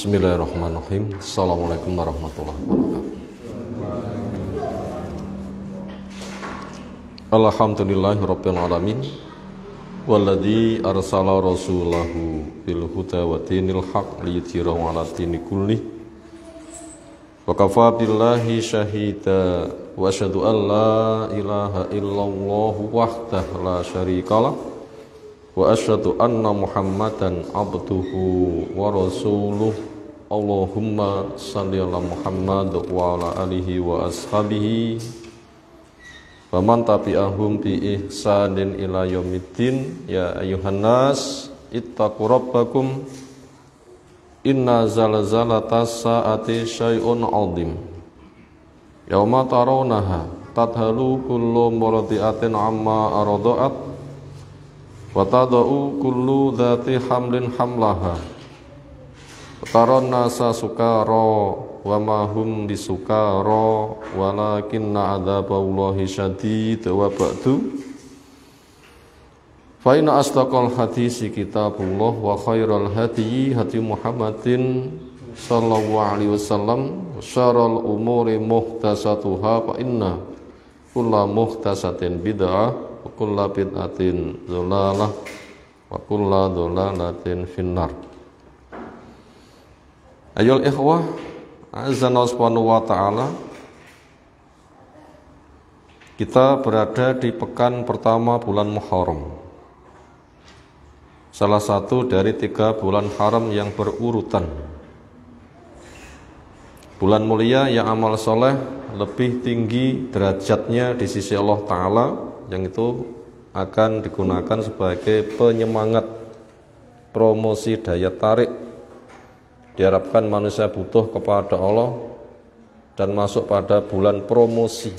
Bismillahirrahmanirrahim. Assalamualaikum warahmatullahi wabarakatuh. Alhamdulillahirabbil alamin. Walladzi arsala rasulahu bil huda wa dinil haq liyudhhirahu 'ala dini kullih. Wa kafaa billahi syahida wa asyhadu an la ilaha illallah wahdahu la syarikalah wa asyhadu anna Muhammadan abduhu wa rasuluh. Allahumma shalli ala Muhammad wa ala alihi wa ashabihi wa man tabi'ahum bi ihsanin ila yaumiddin. Ya ayyuhan nas ittaqu rabbakum inna zalzalatas saati syai'un 'adzim yauma tarawnaha tadhalu kullu murdi'atin amma arda'at wa tadau kullu dzati hamlin hamlaha taron nasa sukara wa ma hum bisukara walakinna adzaballahi syadid wa ba'du. Fa inna asdaqal hadisi kitabullah wa khairal hadyi hadyi Muhammadin sallallahu alaihi wasallam wa syarrul umuri muhdatsatuha fa inna kulla muhdatsatin bid'ah wa kulla bid'atin dhalalah wa kulla dhalalatin finnar. Ayol ikhwah azza subhanahu wa ta'ala, kita berada di pekan pertama bulan Muharram, salah satu dari 3 bulan haram yang berurutan, bulan mulia yang amal soleh lebih tinggi derajatnya di sisi Allah Ta'ala, yang itu akan digunakan sebagai penyemangat, promosi, daya tarik. Diharapkan manusia butuh kepada Allah dan masuk pada bulan promosi,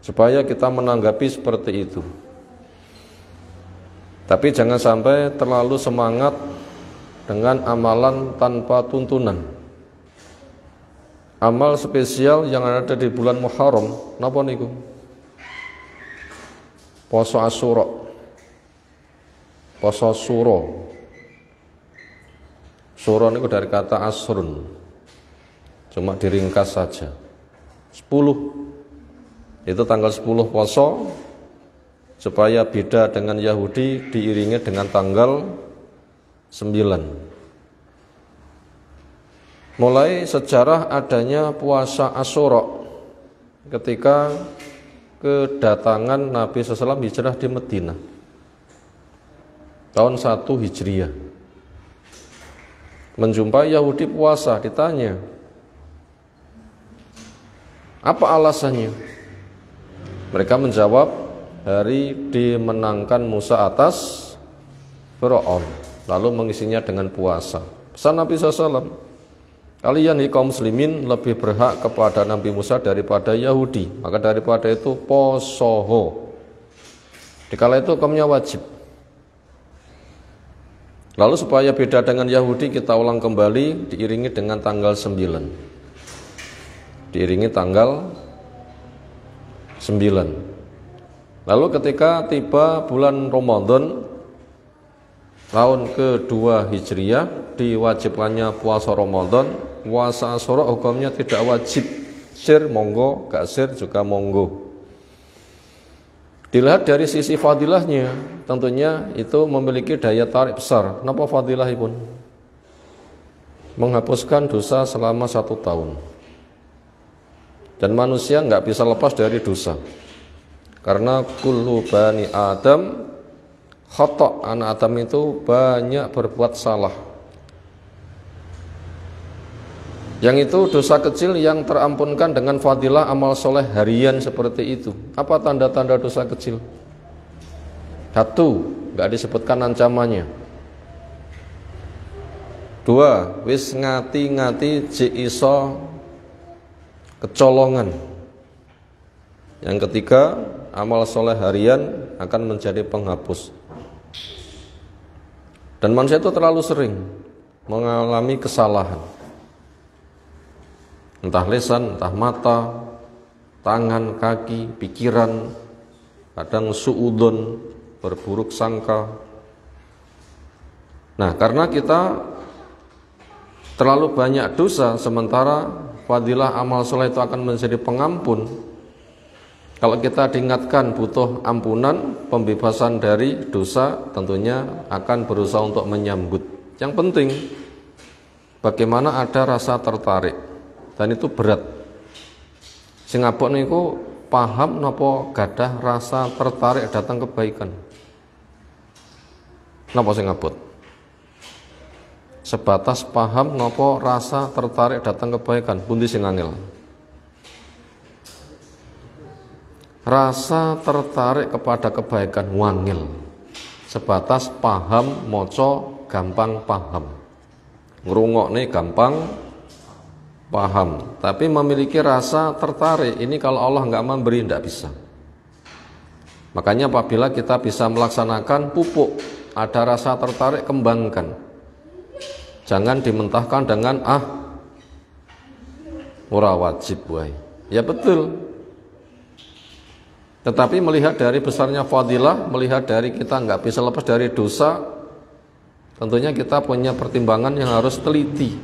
supaya kita menanggapi seperti itu. Tapi jangan sampai terlalu semangat dengan amalan tanpa tuntunan. Amal spesial yang ada di bulan Muharram napa niku? Poso Asyura. Poso Suro. Suro niku dari kata asrun. Cuma diringkas saja. 10. Itu tanggal 10 poso, supaya beda dengan Yahudi diiringi dengan tanggal 9. Mulai sejarah adanya puasa Asyura ketika kedatangan Nabi SAW hijrah di Madinah tahun 1 Hijriah. Menjumpai Yahudi puasa, ditanya, apa alasannya? Mereka menjawab, hari dimenangkan Musa atas Fir'aun, lalu mengisinya dengan puasa. Pesan Nabi SAW, kalian kaum muslimin lebih berhak kepada Nabi Musa daripada Yahudi, maka daripada itu posoho. Dikala itu hukumnya wajib. Lalu supaya beda dengan Yahudi, kita ulang kembali, diiringi dengan tanggal 9. Diiringi tanggal 9. Lalu ketika tiba bulan Ramadan tahun kedua Hijriah, diwajibkannya puasa Ramadan. Puasa Asyura hukumnya tidak wajib. Sir monggo, gak sir juga monggo. Dilihat dari sisi fadilahnya, tentunya itu memiliki daya tarik besar. Napa fadilahipun? Menghapuskan dosa selama 1 tahun. Dan manusia nggak bisa lepas dari dosa. Karena kullu bani Adam khata', anak Adam itu banyak berbuat salah. Yang itu dosa kecil yang terampunkan dengan fadilah amal soleh harian seperti itu. Apa tanda-tanda dosa kecil? 1, nggak disebutkan ancamannya. 2, wis ngati-ngati jek iso kecolongan. Yang ketiga, amal soleh harian akan menjadi penghapus. Dan manusia itu terlalu sering mengalami kesalahan, entah lisan, entah mata, tangan, kaki, pikiran, kadang suudon, berburuk sangka. Nah, karena kita terlalu banyak dosa, sementara fadilah amal soleh itu akan menjadi pengampun. Kalau kita diingatkan butuh ampunan, pembebasan dari dosa, tentunya akan berusaha untuk menyambut. Yang penting bagaimana ada rasa tertarik, dan itu berat. Sing abot niku paham napa gadah rasa tertarik datang kebaikan. Napa sing abot? Sebatas paham napa rasa tertarik datang kebaikan, pundi sing angel? Rasa tertarik kepada kebaikan wangil. Sebatas paham maca gampang paham. Ngrungokne gampang paham, tapi memiliki rasa tertarik ini kalau Allah nggak memberi tidak bisa. Makanya apabila kita bisa melaksanakan pupuk, ada rasa tertarik, kembangkan. Jangan dimentahkan dengan ora wajib wae. Ya betul. Tetapi melihat dari besarnya fadilah, melihat dari kita nggak bisa lepas dari dosa, tentunya kita punya pertimbangan yang harus teliti.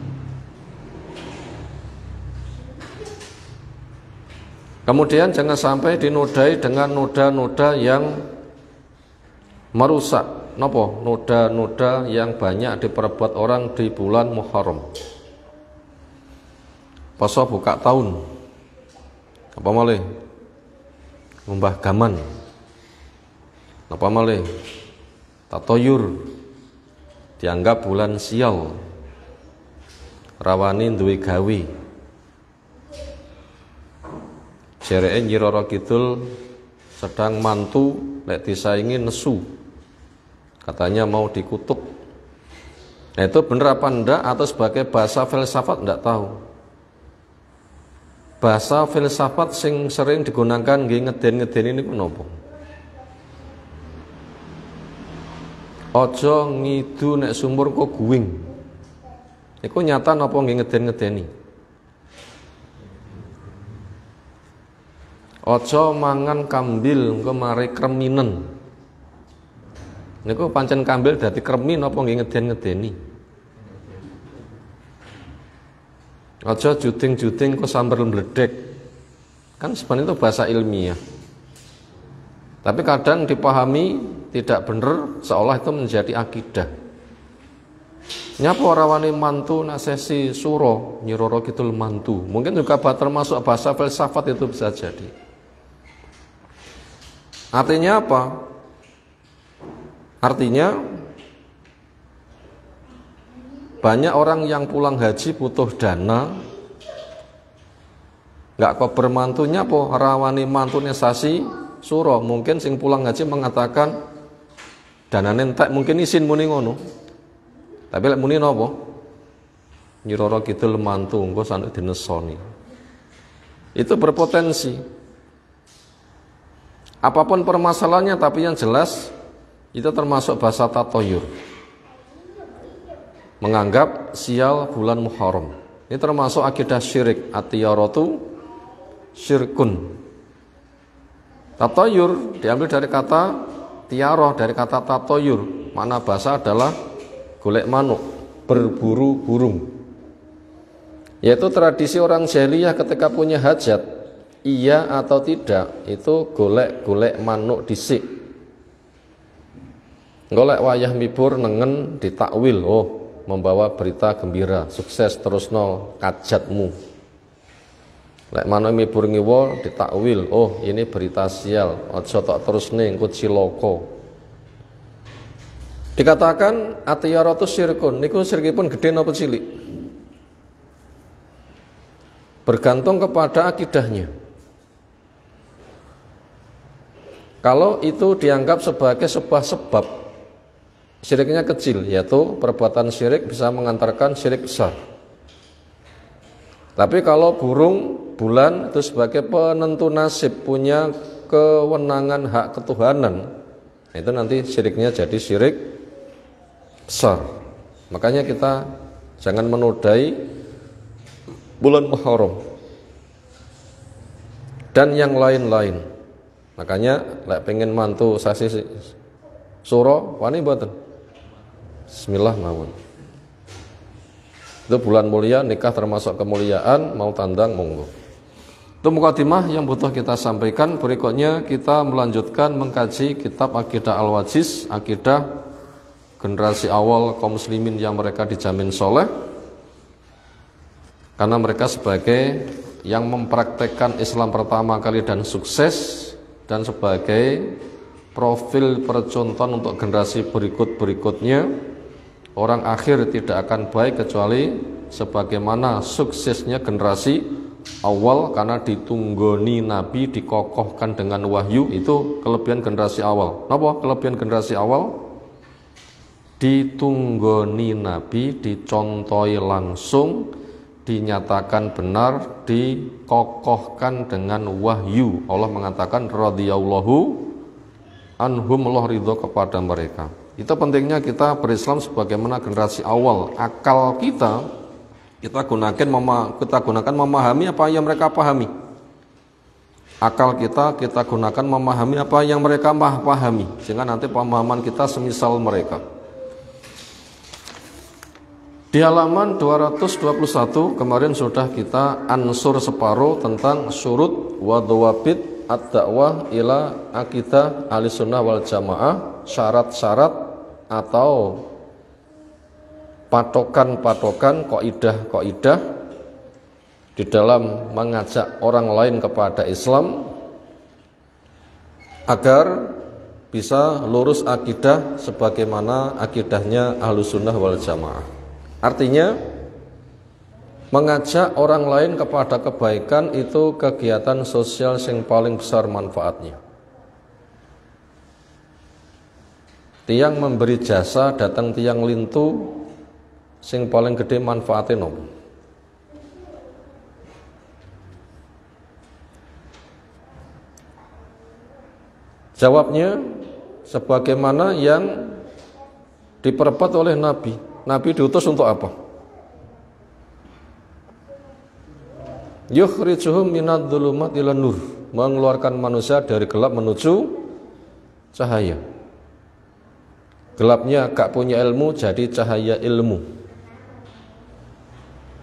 Kemudian jangan sampai dinodai dengan noda-noda yang merusak. Napa? Noda-noda yang banyak diperbuat orang di bulan Muharram. Poso buka tahun. Apa malih? Ngumbah gaman. Apa malih? Tatoyur. Dianggap bulan sial. Rawani duwe gawe. Jereke Nyi Roro Kidul sedang mantu lek disaingi nesu. Katanya mau dikutuk. Nah, itu benar apa enggak atau sebagai bahasa filsafat enggak tahu. Bahasa filsafat sing sering digunakan nggih ngeden-ngeden ini menapa? Aja ngidu nek sumur kok guwing. Iku nyata napa nggih ngeden-ngedeni? Aja mangan kambil engko mari kreminen. Niku pancen kambil dadi kremi napa nggih ngeden-ngedeni? Aja juding-juding kok sambar mbledek. Kan sebenarnya itu bahasa ilmiah. Tapi kadang dipahami tidak benar, seolah itu menjadi akidah. Nyapa ora wani mantu nak sesi suro, Nyi Roro Kidul mantu. Mungkin juga termasuk bahasa filsafat, itu bisa jadi. Artinya apa? Artinya banyak orang yang pulang haji butuh dana, nggak kok bermantunya po rawani mantunya sasi suro. Mungkin sing pulang haji mengatakan danane entek, mungkin isin muni ngono. Tapi lek muni napa? Nyi Roro Kidul mantu engko sanduk dinesoni. Itu berpotensi. Apapun permasalahannya, tapi yang jelas itu termasuk bahasa tatoyur. Menganggap sial bulan Muharram. Ini termasuk akidah syirik. At-tiyaratu syirkun. Tatoyur diambil dari kata tiaroh, dari kata tatoyur. Makna bahasa adalah golek manuk, berburu burung. Yaitu tradisi orang jahiliyah ketika punya hajat, iya atau tidak, itu golek-golek manuk dhisik. Golek wayah mibur nengen ditakwil, oh membawa berita gembira, sukses terusno kajatmu. Lek manuk mibur ngiwa ditakwil, oh ini berita sial, aja tak terusne engko cilaka. Dikatakan atiyaratus syirkun, niku syirkipun gede napa cilik? Bergantung kepada akidahnya. Kalau itu dianggap sebagai sebuah sebab, syiriknya kecil, yaitu perbuatan syirik bisa mengantarkan syirik besar. Tapi kalau burung, bulan itu sebagai penentu nasib, punya kewenangan hak ketuhanan, itu nanti syiriknya jadi syirik besar. Makanya kita jangan menodai bulan Muharram dan yang lain-lain. Makanya lek pengen mantu sasi suro wani mboten? Bismillah mawon. Itu bulan mulia, nikah termasuk kemuliaan, mau tandang monggo. Itu mukadimah yang butuh kita sampaikan. Berikutnya kita melanjutkan mengkaji kitab Aqidah Al-Wajiz, akidah generasi awal kaum muslimin yang mereka dijamin soleh, karena mereka sebagai yang mempraktekkan Islam pertama kali dan sukses, dan sebagai profil percontohan untuk generasi berikut-berikutnya. Orang akhir tidak akan baik kecuali sebagaimana suksesnya generasi awal, karena ditunggoni Nabi, dikokohkan dengan wahyu. Itu kelebihan generasi awal. Apa kelebihan generasi awal? Ditunggoni Nabi, dicontohi langsung, dinyatakan benar, dikokohkan dengan wahyu. Allah mengatakan radhiyallahu anhum, Allah ridho kepada mereka. Itu pentingnya kita berislam sebagaimana generasi awal. Akal kita gunakan memahami apa yang mereka pahami. Akal kita gunakan memahami apa yang mereka pahami, sehingga nanti pemahaman kita semisal mereka. Di halaman 221 kemarin sudah kita ansur separuh tentang syurut wa dhawabit ad-da'wah ila aqidah ahlussunnah wal jamaah, syarat-syarat atau patokan-patokan, kaidah-kaidah di dalam mengajak orang lain kepada Islam agar bisa lurus akidah sebagaimana akidahnya ahlussunnah wal jamaah. Artinya mengajak orang lain kepada kebaikan itu kegiatan sosial yang paling besar manfaatnya. Tiang memberi jasa datang tiang lintu, sing paling gede manfaatnya nopo? Jawabnya sebagaimana yang diperbuat oleh Nabi. Nabi diutus untuk apa? Yukhrijuhum minadh dhulumat ilan nur, mengeluarkan manusia dari gelap menuju cahaya. Gelapnya gak punya ilmu jadi cahaya ilmu.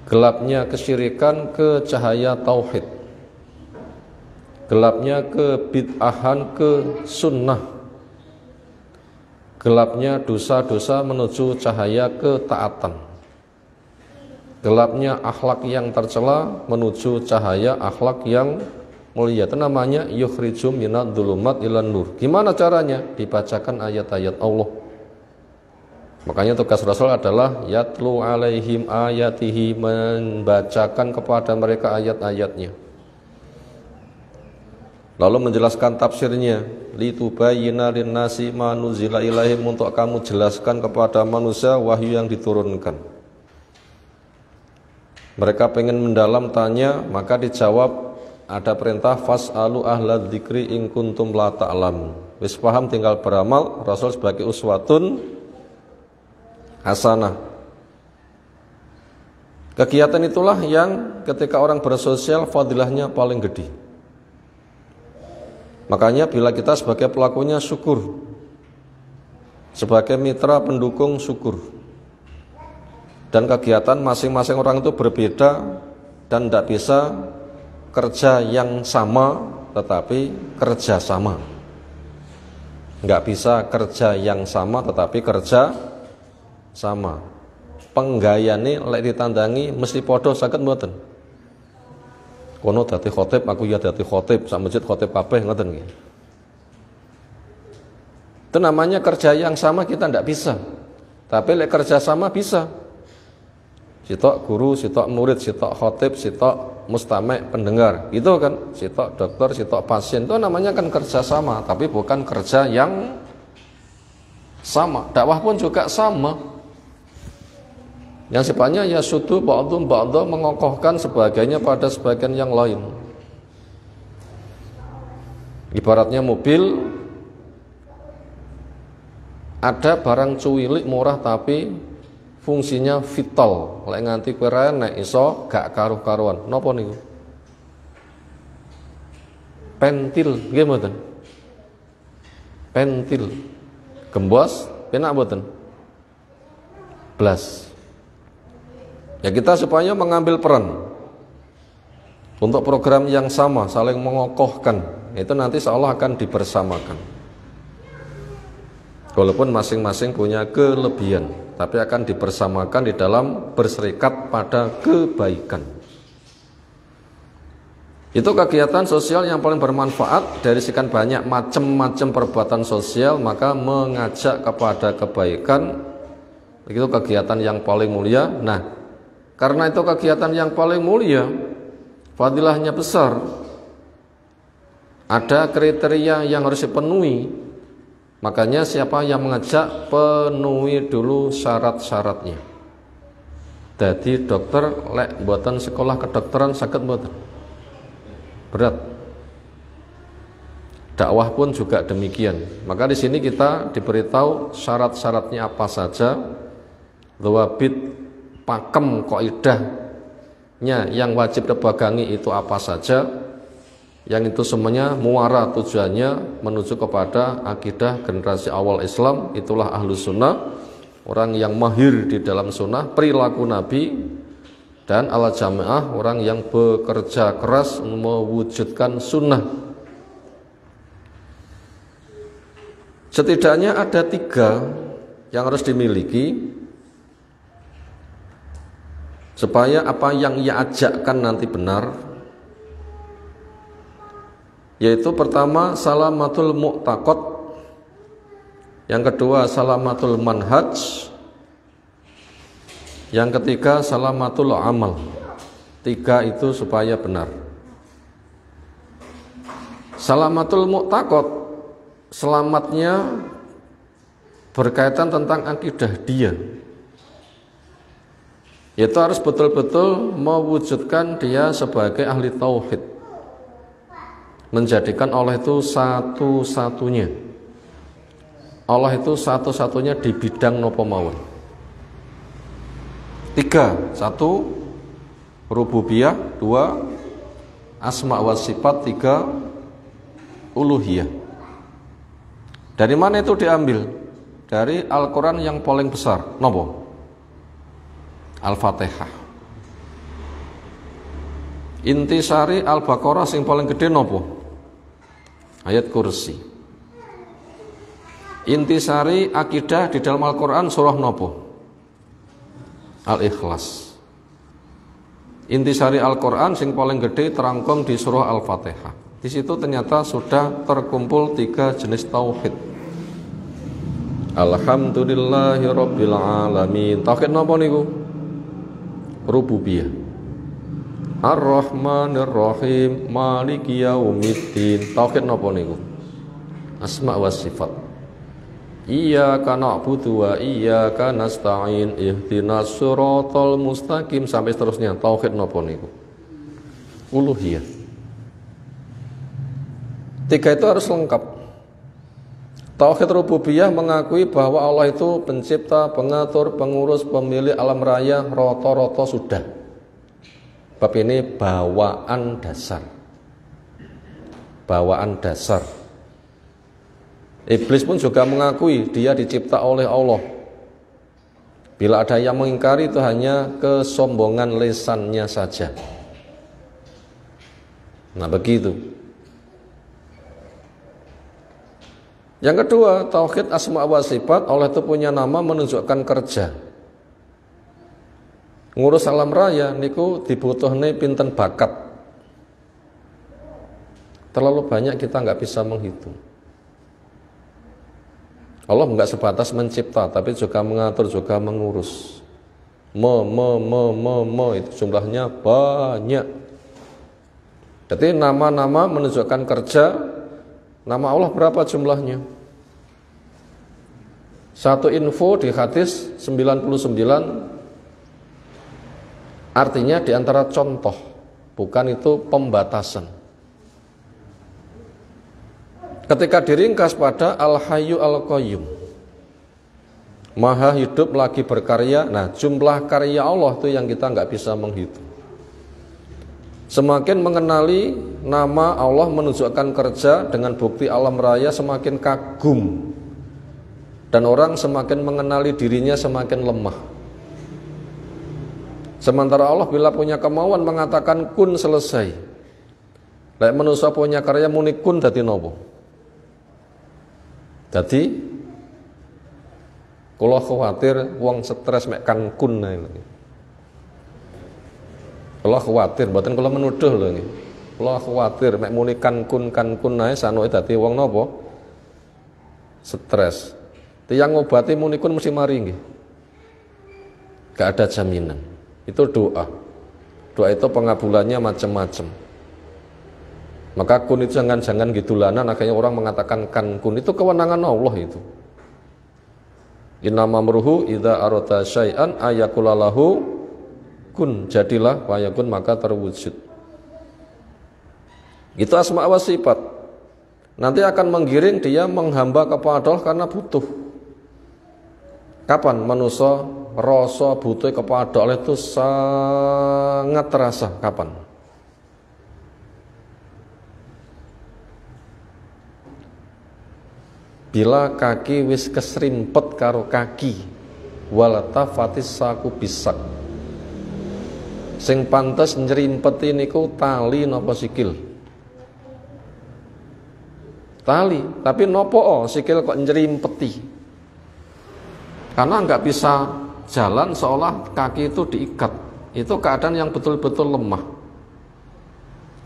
Gelapnya kesyirikan ke cahaya tauhid. Gelapnya ke bid'ahan ke sunnah. Gelapnya dosa-dosa menuju cahaya ketaatan. Gelapnya akhlak yang tercela menuju cahaya akhlak yang mulia. Itu namanya yukhrijum minadh dhulumat ilan nur. Gimana caranya? Dibacakan ayat-ayat Allah. Makanya tugas Rasul adalah yatlu alaihim ayatihi, membacakan kepada mereka ayat-ayatnya. Lalu menjelaskan tafsirnya, litubayyina linnasi ma nuzila ilaihim, untuk kamu jelaskan kepada manusia wahyu yang diturunkan. Mereka pengen mendalam tanya, maka dijawab, ada perintah fas'alu ahla dzikri in kuntum la ta'lamun. Wis paham tinggal beramal. Rasul sebagai uswatun hasanah. Kegiatan itulah yang ketika orang bersosial fadilahnya paling gede. Makanya bila kita sebagai pelakunya syukur, sebagai mitra pendukung syukur. Dan kegiatan masing-masing orang itu berbeda dan tidak bisa kerja yang sama tetapi kerja sama. Nggak bisa kerja yang sama tetapi kerja sama. Penggayane lek ditandangi mesti podo saged mboten. Kono dadi khotib, aku ya dadi khotib, sak masjid khotib kabeh ngoten nggih. Itu namanya kerja yang sama kita ndak bisa. Tapi lek kerja sama bisa. Sitok guru, sitok murid, sitok khotib, sitok mustami' pendengar. Gitu kan? Sitok dokter, sitok pasien. Itu namanya kan kerja sama, tapi bukan kerja yang sama. Dakwah pun juga sama. Yang sifatnya ya sudu ba'dhum ba'dha, mengokohkan sebagainya pada sebagian yang lain. Ibaratnya mobil, ada barang cuwilik murah tapi fungsinya vital. Lek nganti kowe ra nek iso gak karuh-karuan. Napa niku? Pentil, nggih mboten? Pentil. Gembos penak mboten? Blas. Ya kita supaya mengambil peran untuk program yang sama, saling mengokohkan, itu nanti seolah akan dibersamakan. Walaupun masing-masing punya kelebihan, tapi akan dibersamakan di dalam berserikat pada kebaikan. Itu kegiatan sosial yang paling bermanfaat. Dari sekian banyak macam-macam perbuatan sosial, maka mengajak kepada kebaikan itu kegiatan yang paling mulia. Nah, karena itu kegiatan yang paling mulia, fadilahnya besar, ada kriteria yang harus dipenuhi. Makanya siapa yang mengajak, penuhi dulu syarat-syaratnya. Jadi dokter lek buatan sekolah kedokteran saged mboten? Berat. Dakwah pun juga demikian. Maka di sini kita diberitahu syarat-syaratnya apa saja, dhawabit, pakem, kaidahnya yang wajib dipegangi itu apa saja, yang itu semuanya muara tujuannya menuju kepada akidah generasi awal Islam. Itulah ahlus sunnah, orang yang mahir di dalam sunnah, perilaku Nabi, dan ala jamaah, orang yang bekerja keras mewujudkan sunnah. Setidaknya ada 3 yang harus dimiliki supaya apa yang ia ajakkan nanti benar. Yaitu pertama, salamatul mu'taqad, yang kedua salamatul manhaj, yang ketiga salamatul amal. 3 itu supaya benar. Salamatul mu'taqad, selamatnya berkaitan tentang akidah dia, yaitu harus betul-betul mewujudkan dia sebagai ahli tauhid, menjadikan Allah itu satu-satunya. Allah itu satu-satunya di bidang nopo mawon. 3, 1 rububiyah, 2 asma wa sifat, 3 uluhiyah. Dari mana itu diambil? Dari Al-Quran yang paling besar, nopo? Al-Fatihah. Intisari Al-Baqarah sing paling gede nopo? Ayat kursi. Intisari akidah di dalam Al-Quran surah nopo? Al-Ikhlas. Intisari Al-Quran sing paling gede terangkum di surah Al-Fatihah. Di situ ternyata sudah terkumpul 3 jenis tauhid. Alhamdulillahi rabbil alamin. Tauhid nopo niku? Rububiyah. Ar-Rahmanir Rahim, Maliki Yaumiddin. Tauhid napa niku? Asma wa sifat. Iyyaka na'budu wa iyyaka nasta'in, ihdinas siratal mustaqim, sampai seterusnya. Tauhid napa niku? Uluhiyah. 3 itu harus lengkap. Tauhid rububiyah mengakui bahwa Allah itu pencipta, pengatur, pengurus, pemilik alam raya, rata-rata sudah. Bab ini bawaan dasar. Bawaan dasar. Iblis pun juga mengakui dia dicipta oleh Allah. Bila ada yang mengingkari, itu hanya kesombongan lisannya saja. Nah, begitu. Yang kedua, tauhid asma wa sifat. Allah itu punya nama menunjukkan kerja. Ngurus alam raya niku dibutuhne pinten bakat. Terlalu banyak kita nggak bisa menghitung. Allah nggak sebatas mencipta, tapi juga mengatur, juga mengurus. Itu jumlahnya banyak. Jadi nama-nama menunjukkan kerja. Nama Allah berapa jumlahnya? Satu info di hadis 99, artinya diantara contoh, bukan itu pembatasan. Ketika diringkas pada Al-Hayyu Al-Qayyum, Maha hidup lagi berkarya. Nah, jumlah karya Allah itu yang kita nggak bisa menghitung. Semakin mengenali nama Allah menunjukkan kerja dengan bukti alam raya, semakin kagum. Dan orang semakin mengenali dirinya semakin lemah. Sementara Allah bila punya kemauan mengatakan kun selesai. Lek manusia punya karya muni kun dadi nopo? Dadi kula khawatir wong stres mek kan kun ae. Kula khawatir, mboten kula menuduh lho nggih. Kula khawatir mek muni kan kun ae sanuke dadi wong napa? Stres. Tiyang ngobati muni kun mesti mari nggih. Gak ada jaminan. Itu doa. Doa itu pengabulannya macam-macam. Maka kun itu jangan gitulanan, akhirnya orang mengatakan kan kun, itu kewenangan Allah itu. Innama amruhu idza arada syai'an ayakulalahu kun, jadilah wa yakun, maka terwujud. Itu asma wa sifat. Nanti akan menggiring dia menghamba kepada Allah karena butuh. Kapan manusia rasa butuh kepada Allah itu sangat terasa? Kapan? Bila kaki wis kesrimpet karo kaki, walatafatis saku bisak. Sing pantes nyerimpeti niku tali napa sikil? Tali, tapi nopo sikil kok nyerimpeti? Karena nggak bisa jalan seolah kaki itu diikat. Itu keadaan yang betul-betul lemah.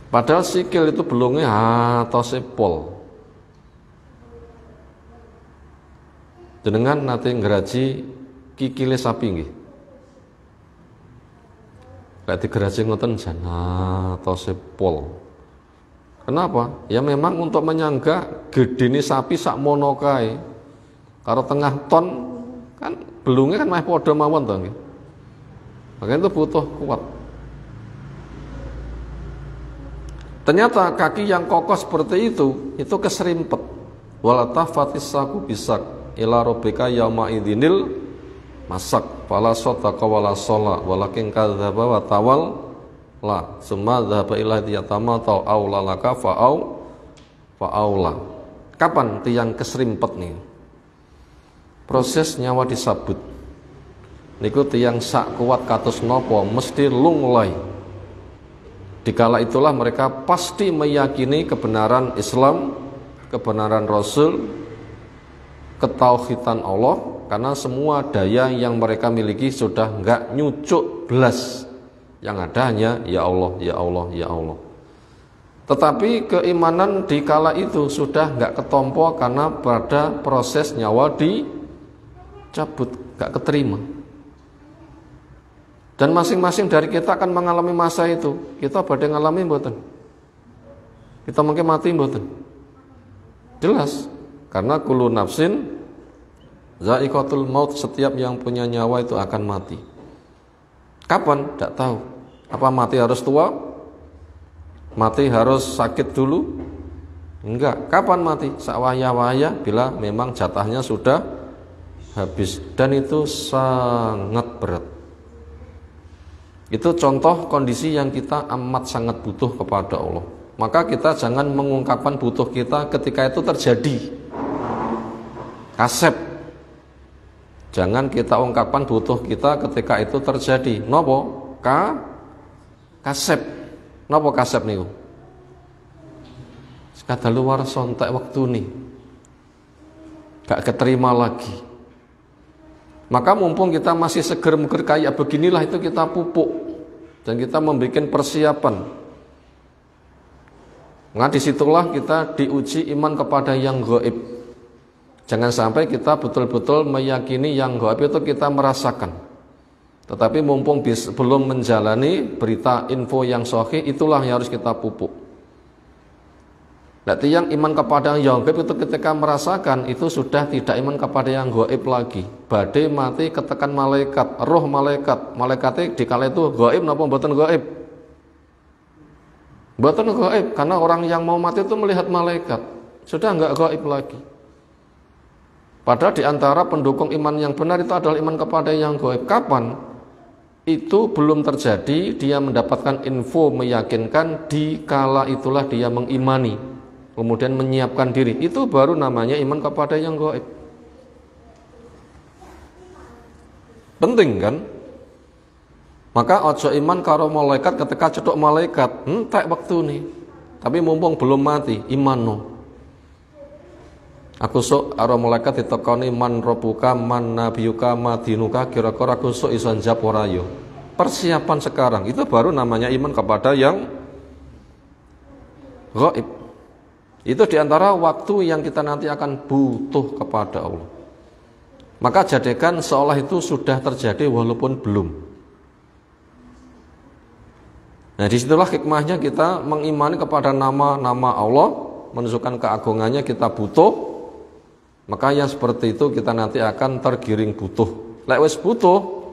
Padahal sikil itu belungnya atau sepol. Jenengan nate ngeraji kikile sapi nggih. Lek digeraji ngoten jan atau sepol. Kenapa? Ya memang untuk menyangga gedene sapi sak mono kae. Karo tengah ton kan belungnya kan meh padha mawon to nggih. Makanya itu butuh kuat. Ternyata kaki yang kokoh seperti itu keserimpet. Walatafatis saku bisak ila rabbika yauma idzinil masak fala sadaqa wala shalla walakin kadzdzaba wa tawal la summa dzahaba ila yatama ta aula laka fa'aula. Kapan tiang keserimpet nih? Proses nyawa disabut. Niku tiang sak kuat kados napa mesti lunglai. Dikala itulah mereka pasti meyakini kebenaran Islam, kebenaran Rasul, ketauhidan Allah, karena semua daya yang mereka miliki sudah enggak nyucuk belas. Yang ada hanya ya Allah, ya Allah, ya Allah. Tetapi keimanan di kala itu sudah enggak ketompo karena pada proses nyawa dicabut, enggak keterima. Dan masing-masing dari kita akan mengalami masa itu. Kita badhe ngalami mboten? Kita mungkin mati mboten? Jelas. Karena kullu nafsin za'iqatul maut, setiap yang punya nyawa itu akan mati. Kapan? Tidak tahu. Apa mati harus tua? Mati harus sakit dulu? Enggak. Kapan mati? Sawaya-waya bila memang jatahnya sudah habis. Dan itu sangat berat. Itu contoh kondisi yang kita amat sangat butuh kepada Allah. Maka kita jangan mengungkapkan butuh kita ketika itu terjadi. Kasep. Jangan kita ungkapkan butuh kita ketika itu terjadi. Nopo? Kasep. Nopo kasep niku? Kadaluar sontek waktu nih. Gak keterima lagi. Maka mumpung kita masih seger-meger kayak beginilah, itu kita pupuk dan kita membuat persiapan. Nah disitulah kita diuji iman kepada yang gaib. Jangan sampai kita betul-betul meyakini yang gaib itu kita merasakan. Tetapi mumpung belum menjalani berita info yang sahih, itulah yang harus kita pupuk. Berarti yang iman kepada yang gaib itu ketika merasakan itu sudah tidak iman kepada yang gaib lagi. Badai mati ketekan malaikat, roh malaikat. Malaikatnya dikala itu gaib napa mboten gaib? Mboten gaib, karena orang yang mau mati itu melihat malaikat. Sudah enggak gaib lagi. Padahal di antara pendukung iman yang benar itu adalah iman kepada yang gaib. Kapan? Itu belum terjadi, dia mendapatkan info meyakinkan, dikala itulah dia mengimani. Kemudian menyiapkan diri, itu baru namanya iman kepada yang gaib. Penting kan? Maka ojo iman karo malaikat ketika cetuk malaikat, entek waktu nih. Tapi mumpung belum mati, iman no. Aku sok karo malaikat ditekoni man rabbuka, man nabiyuka, madinuka, kira-kira aku sok iso njawab ora yo. Persiapan sekarang itu baru namanya iman kepada yang gaib. Itu diantara waktu yang kita nanti akan butuh kepada Allah. Maka jadikan seolah itu sudah terjadi walaupun belum. Nah, disitulah hikmahnya kita mengimani kepada nama-nama Allah, menunjukkan keagungannya kita butuh. Maka yang seperti itu kita nanti akan tergiring butuh. Lek wis butuh,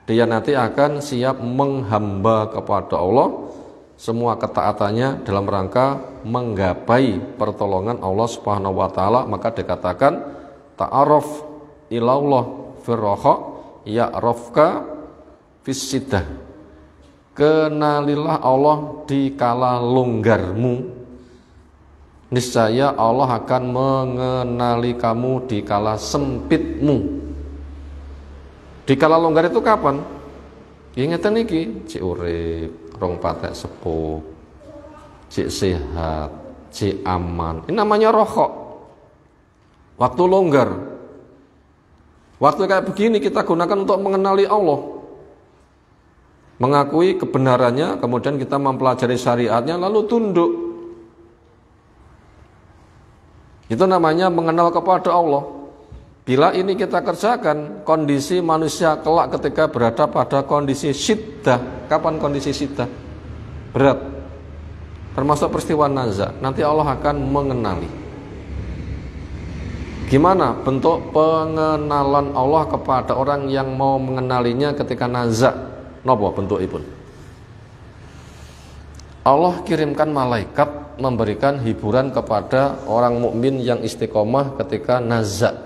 dia nanti akan siap menghamba kepada Allah semua ketaatannya dalam rangka menggapai pertolongan Allah Subhanahu wa taala. Maka dikatakan ta'aruf ilallah firraha ya'rafka fissiddah. Kenalilah Allah di kala longgarmu, niscaya Allah akan mengenali kamu di kala sempitmu. Di kala longgar itu kapan? Ingatan iki, cik urip, rong patek sepuh, cik sehat, cik aman. Ini namanya rohok. Waktu longgar. Waktu kayak begini kita gunakan untuk mengenali Allah, mengakui kebenarannya, kemudian kita mempelajari syariatnya, lalu tunduk. Itu namanya mengenal kepada Allah. Bila ini kita kerjakan, kondisi manusia kelak ketika berada pada kondisi syiddah. Kapan kondisi syiddah? Berat. Termasuk peristiwa naza. Nanti Allah akan mengenali. Gimana bentuk pengenalan Allah kepada orang yang mau mengenalinya ketika naza? Napa bentukipun? Allah kirimkan malaikat memberikan hiburan kepada orang mukmin yang istiqomah ketika naza.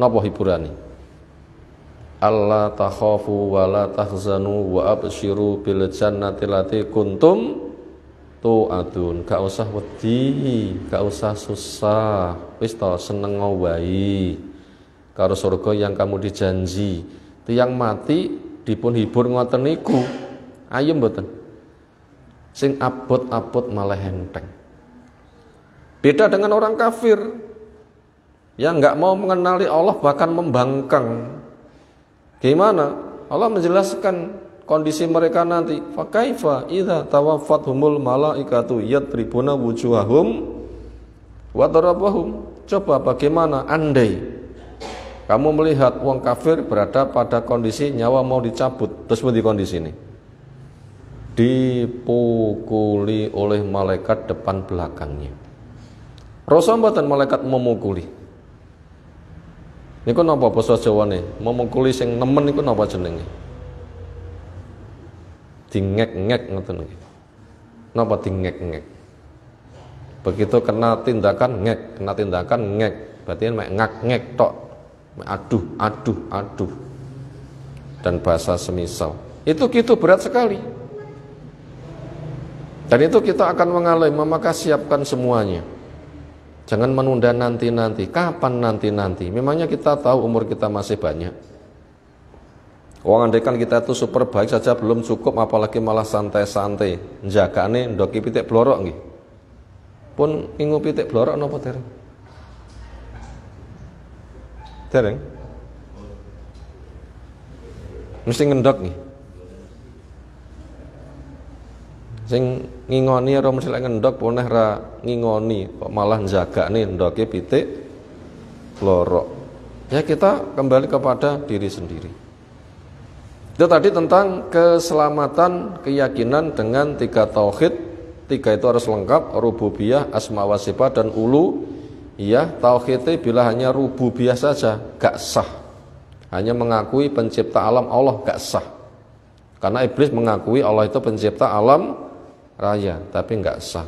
Napa hiburane? Allah takhafu wa la tahzanu wa absyiru bil jannati lati kuntum tu'adun. Gak usah wedi, gak usah susah. Wis to seneng wae karo surga yang kamu dijanji. Tiang mati dipun hibur ngoten niku ayem mboten, sing abot-abot malah enteng. Beda dengan orang kafir yang nggak mau mengenali Allah, bahkan membangkang. Gimana? Allah menjelaskan kondisi mereka nanti. Fa kaifa idza tawaffathumul malaikatu yadribuna wujuhahum wa darabahum. Coba bagaimana andai kamu melihat wong kafir berada pada kondisi nyawa mau dicabut, terus di kondisi ini dipukuli oleh malaikat depan belakangnya. Rasul mboten malaikat memukuli. Niku napa basa Jawane? Memukuli sing nemen niku napa jenenge? Dingek-ngek ngoten niki. Napa dingek-ngek? Begitu kena tindakan ngek, kena tindakan ngek, berarti mek ngak-ngek tok. Aduh, dan bahasa semisal itu gitu berat sekali, dan itu kita akan mengalami. Maka siapkan semuanya, jangan menunda nanti. Kapan nanti? Memangnya kita tahu umur kita masih banyak. Andaikan kita itu super baik saja belum cukup, apalagi malah santai-santai njagane ndoki pitik blorok nggih. Pun ingu pitik blorok napa dereng? Dereng? Mesti ngendok nih. Sing ngingoni ora mesti lek ngendok puneh ra ngingoni, kok malah njagane ndoke pitik lorok. Ya kita kembali kepada diri sendiri. Itu tadi tentang keselamatan keyakinan dengan 3 tauhid. 3 itu harus lengkap, rububiyah, asma wa sifat dan ulu. Iya, tauhidnya bila hanya rububiyah saja gak sah. Hanya mengakui pencipta alam Allah gak sah. Karena iblis mengakui Allah itu pencipta alam raya, tapi gak sah.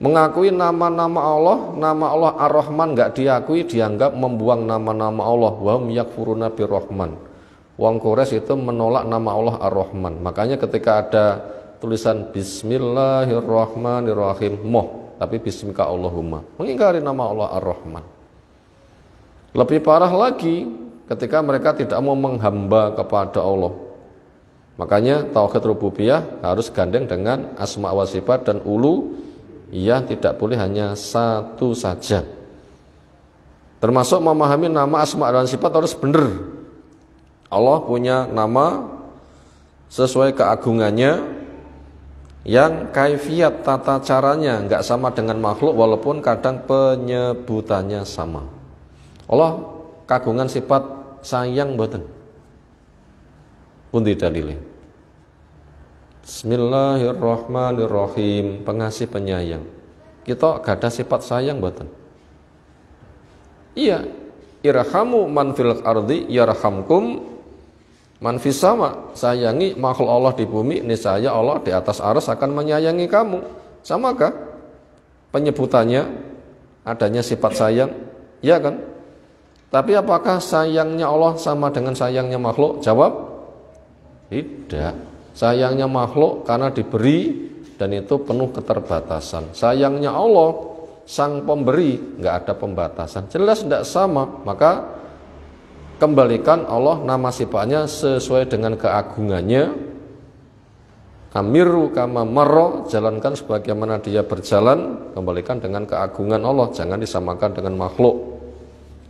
Mengakui nama-nama Allah Ar-Rahman gak diakui, dianggap membuang nama-nama Allah. Wa hum yakfuruna bir-Rahman. Wong Quraisy itu menolak nama Allah Ar-Rahman. Makanya ketika ada tulisan Bismillahirrahmanirrahim, tapi bismika Allahumma, mengingkari nama Allah Ar-Rahman. Lebih parah lagi ketika mereka tidak mau menghamba kepada Allah. Makanya tauhid rububiyah harus gandeng dengan asma wa sifat, dan uluhiyah tidak boleh hanya satu saja. Termasuk memahami nama, asma dan sifat harus benar. Allah punya nama sesuai keagungannya, yang kaifiat tata caranya nggak sama dengan makhluk, walaupun kadang penyebutannya sama. Allah kagungan sifat sayang mboten. Pundi dalile? Bismillahirrahmanirrahim, pengasih penyayang. Kita gak ada sifat sayang mboten? Iya, irhamu man fil ardi yarhamkum man fis sama. Sayangi makhluk Allah di bumi, niscaya Allah di atas arsy akan menyayangi kamu. Samakah penyebutannya, adanya sifat sayang? Ya kan? Tapi apakah sayangnya Allah sama dengan sayangnya makhluk? Jawab, tidak. Sayangnya makhluk karena diberi, dan itu penuh keterbatasan. Sayangnya Allah, sang pemberi, nggak ada pembatasan. Jelas tidak sama. Maka kembalikan Allah nama sifatnya sesuai dengan keagungannya. Amiru kama marra, jalankan sebagaimana dia berjalan. Kembalikan dengan keagungan Allah, jangan disamakan dengan makhluk.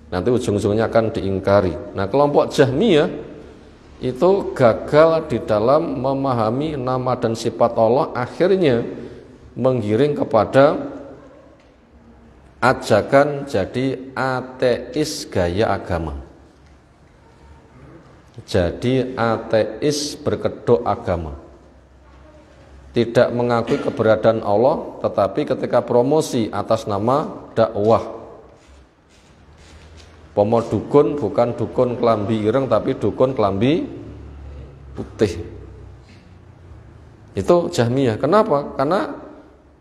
Nanti ujung-ujungnya akan diingkari. Nah, kelompok Jahmiyah itu gagal di dalam memahami nama dan sifat Allah, akhirnya menggiring kepada ajakan jadi ateis gaya agama. Jadi ateis berkedok agama. Tidak mengakui keberadaan Allah, tetapi ketika promosi atas nama dakwah, pomo dukun bukan dukun kelambi ireng, tapi dukun kelambi putih. Itu Jahmiyah. Kenapa? Karena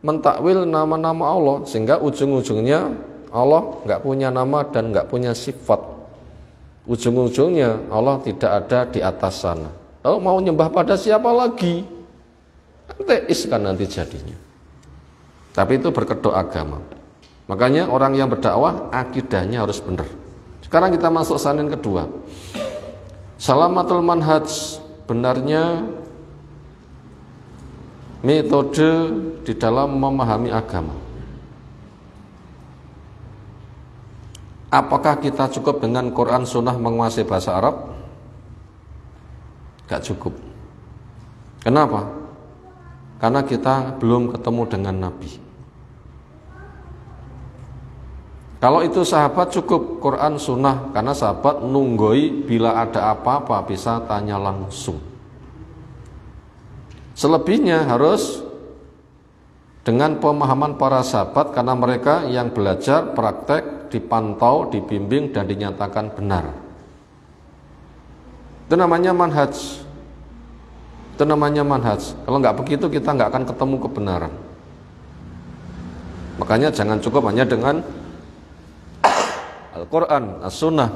mentakwil nama-nama Allah, sehingga ujung-ujungnya Allah nggak punya nama dan nggak punya sifat. Ujung-ujungnya Allah tidak ada di atas sana. Oh, mau nyembah pada siapa lagi? Ateis kan nanti jadinya. Tapi itu berkedok agama. Makanya orang yang berdakwah akidahnya harus benar. Sekarang kita masuk sanin kedua. Salamatul manhaj, benarnya metode di dalam memahami agama. Apakah kita cukup dengan Quran Sunnah menguasai bahasa Arab? Gak cukup. Kenapa? Karena kita belum ketemu dengan Nabi. Kalau itu sahabat cukup Quran Sunnah, karena sahabat nunggoi bila ada apa-apa bisa tanya langsung. Selebihnya harus dengan pemahaman para sahabat, karena mereka yang belajar, praktek, dipantau, dibimbing, dan dinyatakan benar. Itu namanya manhaj. Itu namanya manhaj. Kalau nggak begitu kita nggak akan ketemu kebenaran. Makanya jangan cukup hanya dengan Al-Quran, As-Sunnah,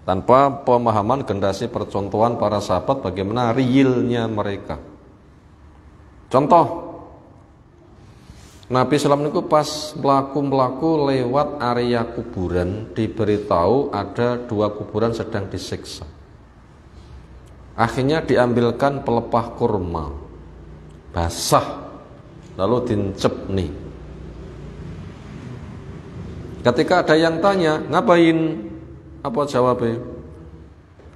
tanpa pemahaman generasi percontohan para sahabat bagaimana realnya mereka. Contoh, Nabi SAW itu pas melaku lewat area kuburan, diberitahu ada 2 kuburan sedang disiksa. Akhirnya diambilkan pelepah kurma basah, lalu dincep nih. Ketika ada yang tanya, ngapain? Apa jawabnya?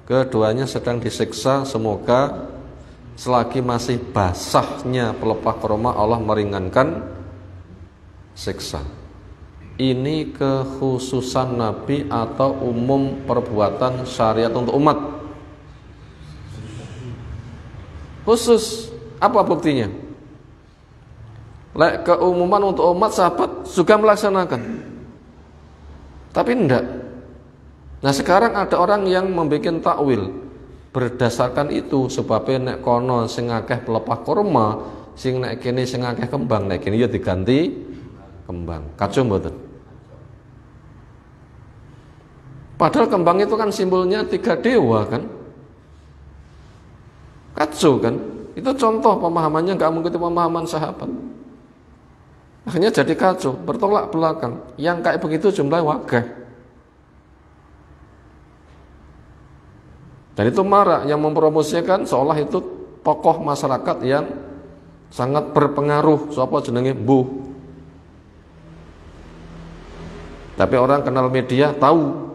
Keduanya sedang disiksa, semoga selagi masih basahnya pelepah kurma Allah meringankan siksa. Ini kekhususan Nabi atau umum perbuatan syariat untuk umat? Khusus. Apa buktinya? Keumuman untuk umat, sahabat juga melaksanakan. Tapi enggak. Nah, sekarang ada orang yang membuat takwil berdasarkan itu, sebabnya nek kono sing akeh pelepah kurma, sing nek kene sing akeh kembang, nek kene ya diganti kembang. Kacau mboten? Padahal kembang itu kan simbolnya 3 dewa kan? Kacau kan? Itu contoh pemahamannya nggak mengikuti pemahaman sahabat. Akhirnya jadi kacau, bertolak belakang. Yang kayak begitu jumlahnya wakah. Dan itu marah, yang mempromosikan seolah itu tokoh masyarakat yang sangat berpengaruh, sapa jenenge mbuh. Tapi orang kenal media tahu.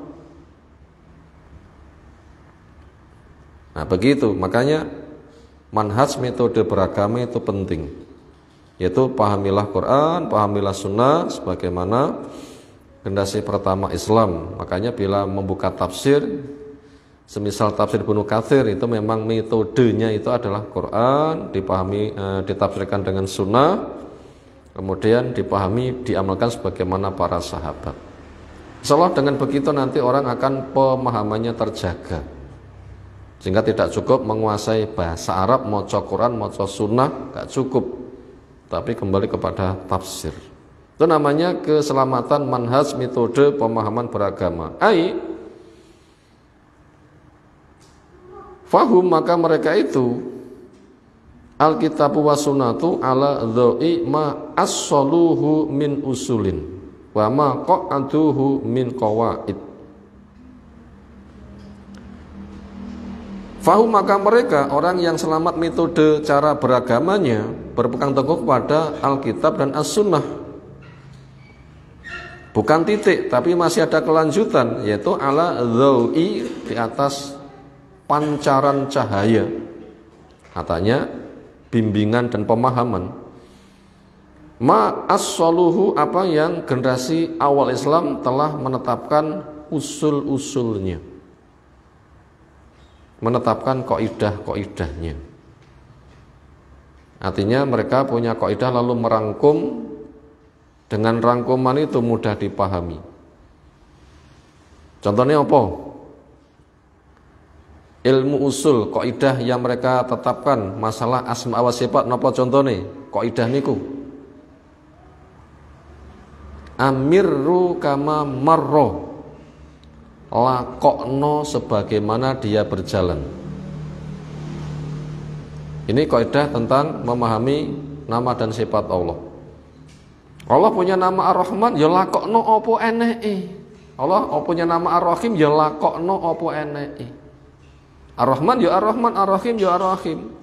Nah, begitu. Makanya manhaj metode beragama itu penting. Yaitu pahamilah Quran, pahamilah sunnah sebagaimana generasi pertama Islam. Makanya bila membuka tafsir, semisal tafsir Ibnu Katsir, itu memang metodenya itu adalah Quran, dipahami, ditafsirkan dengan sunnah, kemudian dipahami, diamalkan sebagaimana para sahabat. Insyaallah dengan begitu nanti orang akan pemahamannya terjaga, sehingga tidak cukup menguasai bahasa Arab, maca Quran, maca sunnah, gak cukup, tapi kembali kepada tafsir. Itu namanya keselamatan manhaj metode pemahaman beragama. Fahum, maka mereka itu Alkitab wa sunnatu ala dha'i ma as-saluhu min usulin wa ma qa'aduhu min qawaid. Fahum, maka mereka orang yang selamat metode cara beragamanya berpegang teguh kepada Alkitab dan As-Sunnah. Bukan titik, tapi masih ada kelanjutan, yaitu ala dha'i, di atas pancaran cahaya, katanya bimbingan dan pemahaman. Ma as-saluhu, apa yang generasi awal Islam telah menetapkan usul-usulnya, menetapkan kaidah-kaidahnya. Artinya mereka punya kaidah lalu merangkum, dengan rangkuman itu mudah dipahami. Contohnya apa? Ilmu usul, kaidah yang mereka tetapkan masalah asma wa sifat, napa contohnya? Kaidah niku amirru kama marro, lakokno sebagaimana dia berjalan. Ini kaidah tentang memahami nama dan sifat Allah. Allah punya nama Ar-Rahman, ya lakokno opo eneke. Allah punya nama Ar-Rahim, ya lakokno opo eneke. Ar-Rahman ya Ar-Rahman, Ar-Rahim ya Ar-Rahim.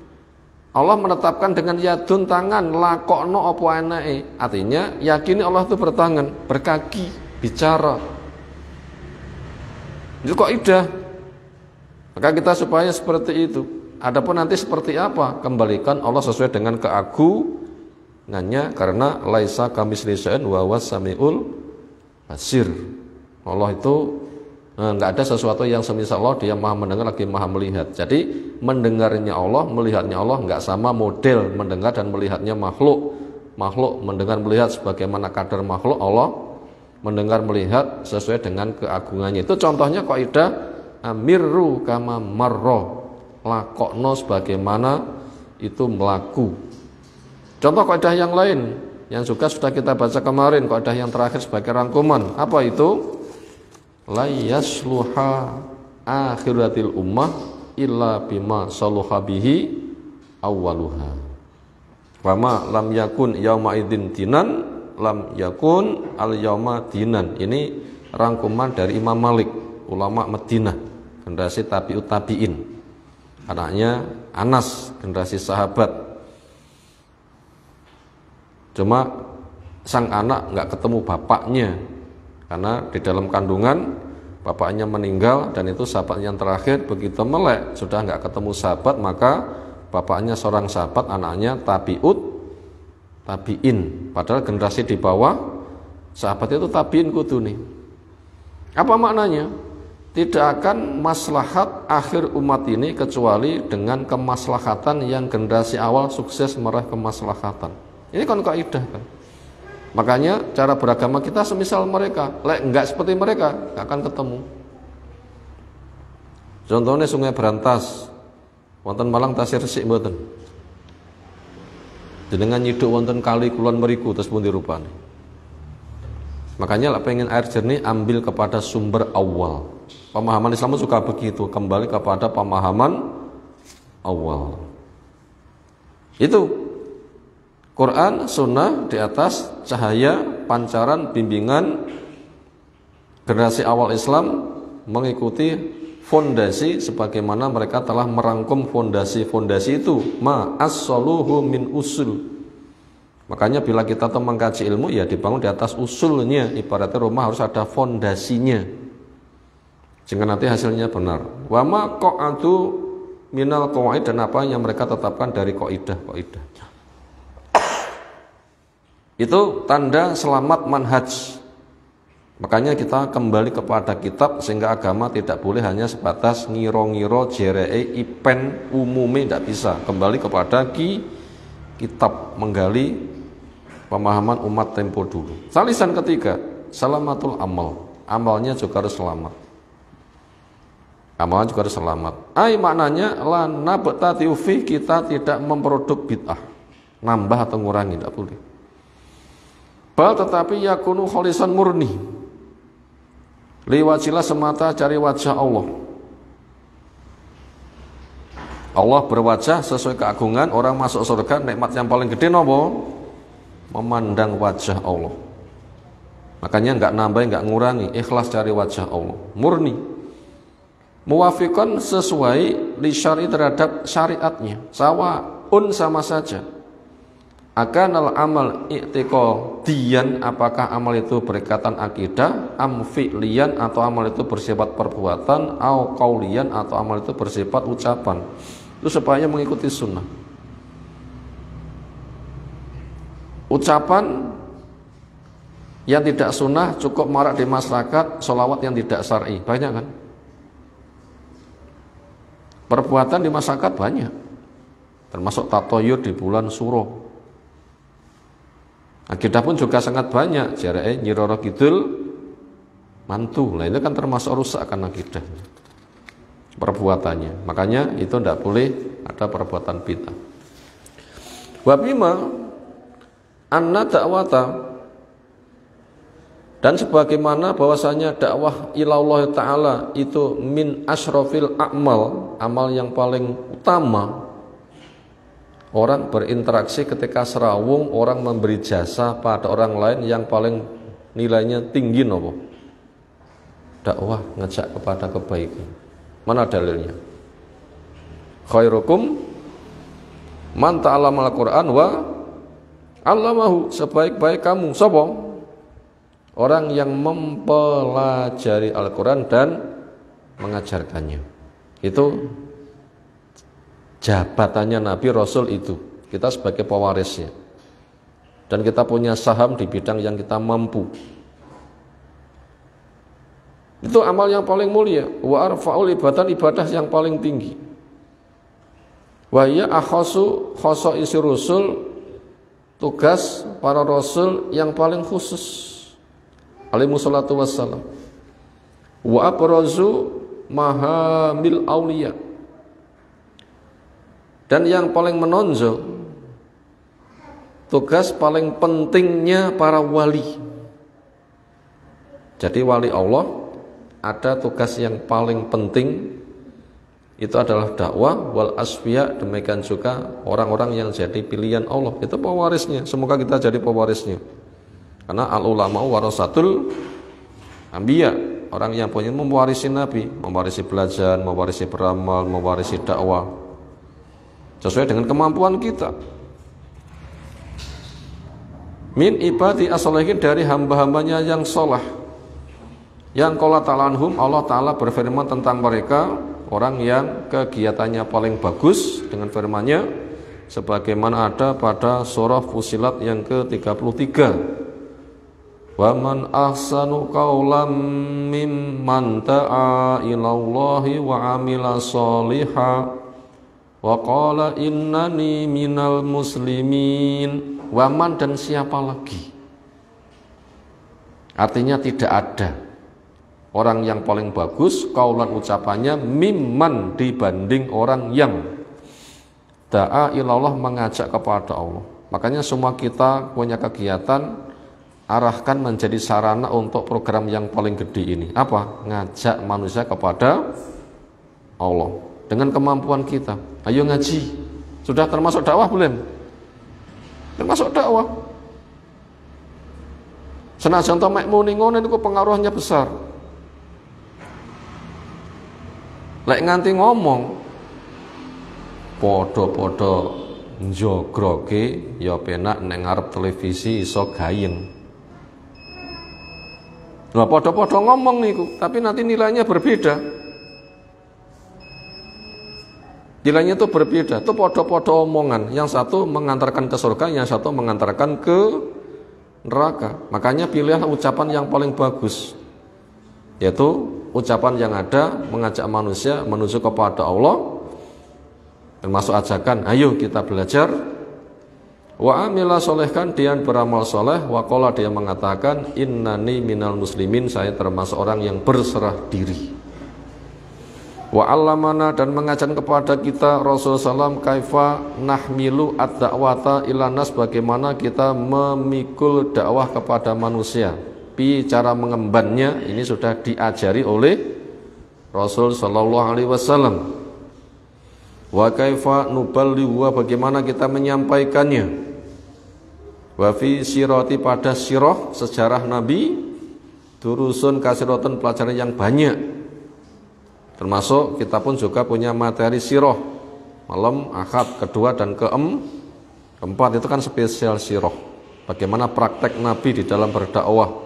Allah menetapkan dengan yadun, tangan, lakokno opo eneke. Artinya yakini Allah itu bertangan, berkaki, bicara. Itu kaidah. Maka kita supaya seperti itu. Adapun nanti seperti apa, kembalikan Allah sesuai dengan keagungannya, karena laisa kamitslihi syai'un wa huwas samiul basir. Allah itu enggak ada sesuatu yang semisal Allah, dia maha mendengar lagi maha melihat. Jadi mendengarnya Allah, melihatnya Allah enggak sama model mendengar dan melihatnya makhluk. Makhluk mendengar melihat sebagaimana kadar makhluk, Allah mendengar melihat sesuai dengan keagungannya. Itu contohnya kaidah amirru kama marro, lakokno sebagaimana itu melaku. Contoh kaidah yang lain yang juga sudah kita baca kemarin, kaidah yang terakhir sebagai rangkuman, apa itu? La yasluha akhiratil ummah illa bima saluha bihi awwaluha. Wa ma lam yakun yauma idzin dinan lam yakun al yauma dinan. Ini rangkuman dari Imam Malik, ulama Madinah, generasi tabi'ut tabi'in. Anaknya Anas, generasi sahabat. Cuma sang anak enggak ketemu bapaknya, karena di dalam kandungan bapaknya meninggal, dan itu sahabat yang terakhir. Begitu melek sudah enggak ketemu sahabat, maka bapaknya seorang sahabat, anaknya tabi'ut tabi'in, padahal generasi di bawah sahabat itu tabi'in kudu nih. Apa maknanya? Tidak akan maslahat akhir umat ini kecuali dengan kemaslahatan yang generasi awal sukses meraih kemaslahatan. Ini kan kaidah kan. Makanya cara beragama kita semisal mereka, enggak seperti mereka, enggak akan ketemu. Contohnya Sungai Berantas, wonten Malang tasih resik mboten. Jenengan nyiduk wonten kali kulon meriku terus pundi rupane. Makanya lek pengen air jernih ambil kepada sumber awal. Pemahaman Islam juga begitu, kembali kepada pemahaman awal. Itu Quran, sunnah di atas cahaya pancaran bimbingan generasi awal Islam mengikuti fondasi sebagaimana mereka telah merangkum fondasi-fondasi itu, ma as-saluhu min usul. Makanya bila kita tuh mengkaji ilmu ya dibangun di atas usulnya, ibaratnya rumah harus ada fondasinya sehingga nanti hasilnya benar. Wa ma qa'atu minal qawaid, dan apa yang mereka tetapkan dari kaidah-kaidah. Itu tanda selamat manhaj. Makanya kita kembali kepada kitab sehingga agama tidak boleh hanya sebatas ngiro-ngiro jeree ipen umume, tidak bisa. Kembali kepada kitab, menggali pemahaman umat tempo dulu. Salisan ketiga, salamatul amal. Amalnya juga harus selamat. Amalnya juga harus selamat. Maknanya la nabtati fi, kita tidak memproduk bid'ah. Nambah atau ngurangi tidak boleh. Bal tetapi yakunu khalisan murni. Liwajilah semata cari wajah Allah. Allah berwajah sesuai keagungan. Orang masuk surga nikmat yang paling gede nopo? Memandang wajah Allah. Makanya enggak nambah, enggak ngurangi, ikhlas cari wajah Allah, murni. Muwafiqan sesuai li syar'i terhadap syariatnya. Sawaun sama saja. Akanal amal i'tiqadiyan, apakah amal itu berikatan akidah, am fi'liyan, atau amal itu bersifat perbuatan, au qauliyan, atau amal itu bersifat ucapan. Itu supaya mengikuti sunnah. Ucapan yang tidak sunnah cukup marak di masyarakat, sholawat yang tidak syar'i banyak kan? Perbuatan di masyarakat banyak, termasuk tatoyur di bulan Suro. Akidah pun juga sangat banyak, jarae nyiroro kidul mantu. Nah itu kan termasuk rusak kan akidah, perbuatannya. Makanya itu tidak boleh ada perbuatan bid'ah. Wa bima anna da'wata, dan sebagaimana bahwasanya dakwah ilallah ta'ala itu min asyrafil a'mal, amal yang paling utama. Orang berinteraksi ketika serawung, orang memberi jasa pada orang lain yang paling nilainya tinggi nopo? Dakwah, ngajak kepada kebaikan. Mana dalilnya? Khairukum man ta'allama al-Qur'an wa 'allamahu, sebaik-baik kamu sapa? Orang yang mempelajari Al-Qur'an dan mengajarkannya. Itu jabatannya Nabi Rasul itu. Kita sebagai pewarisnya. Dan kita punya saham di bidang yang kita mampu. Itu amal yang paling mulia. Wa arfa'ul ibadah yang paling tinggi. Wa ya akhasu khasa'isi rusul, tugas para rasul yang paling khusus. Alaihi wassalatu wassalam. Wa abrazu mahamil auliya, dan yang paling menonjol, tugas paling pentingnya para wali. Jadi wali Allah ada tugas yang paling penting, itu adalah dakwah. Wal asfiya, demikian juga orang-orang yang jadi pilihan Allah, itu pewarisnya. Semoga kita jadi pewarisnya. Karena al ulama warasatul anbiya, orang yang punya mewarisi Nabi, mewarisi belajar, mewarisi beramal, mewarisi dakwah sesuai dengan kemampuan kita. Min ibadi as-sholihin, dari hamba-hambanya yang sholah. Yang qala ta'ala anhum, Allah Ta'ala berfirman tentang mereka, orang yang kegiatannya paling bagus dengan firman-Nya sebagaimana ada pada surah Fussilat yang ke-33. Wa man ahsanu qawlan mimman ta'a ilallahi wa amila sholihan wa qala innani minal muslimin. Waman, dan siapa lagi? Artinya tidak ada orang yang paling bagus kaulan ucapannya mimman, dibanding orang yang da'a ilallah, mengajak kepada Allah. Makanya semua kita punya kegiatan, arahkan menjadi sarana untuk program yang paling gede ini. Apa? Ngajak manusia kepada Allah dengan kemampuan kita. Ayo ngaji. Sudah termasuk dakwah belum? Termasuk dakwah. Senajan to mek muni ngono niku pengaruhnya besar. Lek nganti ngomong podo-podo njogroke ya penak ning ngarep televisi iso gayeng. Lah podo-podo ngomong niku, tapi nanti nilainya berbeda. Nilainya itu berbeda, itu podo-podo omongan. Yang satu mengantarkan ke surga, yang satu mengantarkan ke neraka. Makanya pilihlah ucapan yang paling bagus, yaitu ucapan yang ada mengajak manusia menuju kepada Allah, termasuk ajakan ayo kita belajar. Wa amila solehkan, dia beramal soleh. Wa qala, dia mengatakan innani minal muslimin, saya termasuk orang yang berserah diri. Wa allamana, dan mengajar kepada kita Rasulullah SAW kaifa nahmilu ad-da'wata ila nas, bagaimana kita memikul dakwah kepada manusia. Cara mengembannya ini sudah diajari oleh Rasul sallallahu alaihi wasallam. Wa kaifa nuballighu, bagaimana kita menyampaikannya. Wa fi sirati, pada sirah sejarah Nabi, durusun kasiratun, pelajaran yang banyak. Termasuk kita pun juga punya materi sirah. Malam Ahad kedua dan keempat itu kan spesial sirah. Bagaimana praktek Nabi di dalam berdakwah.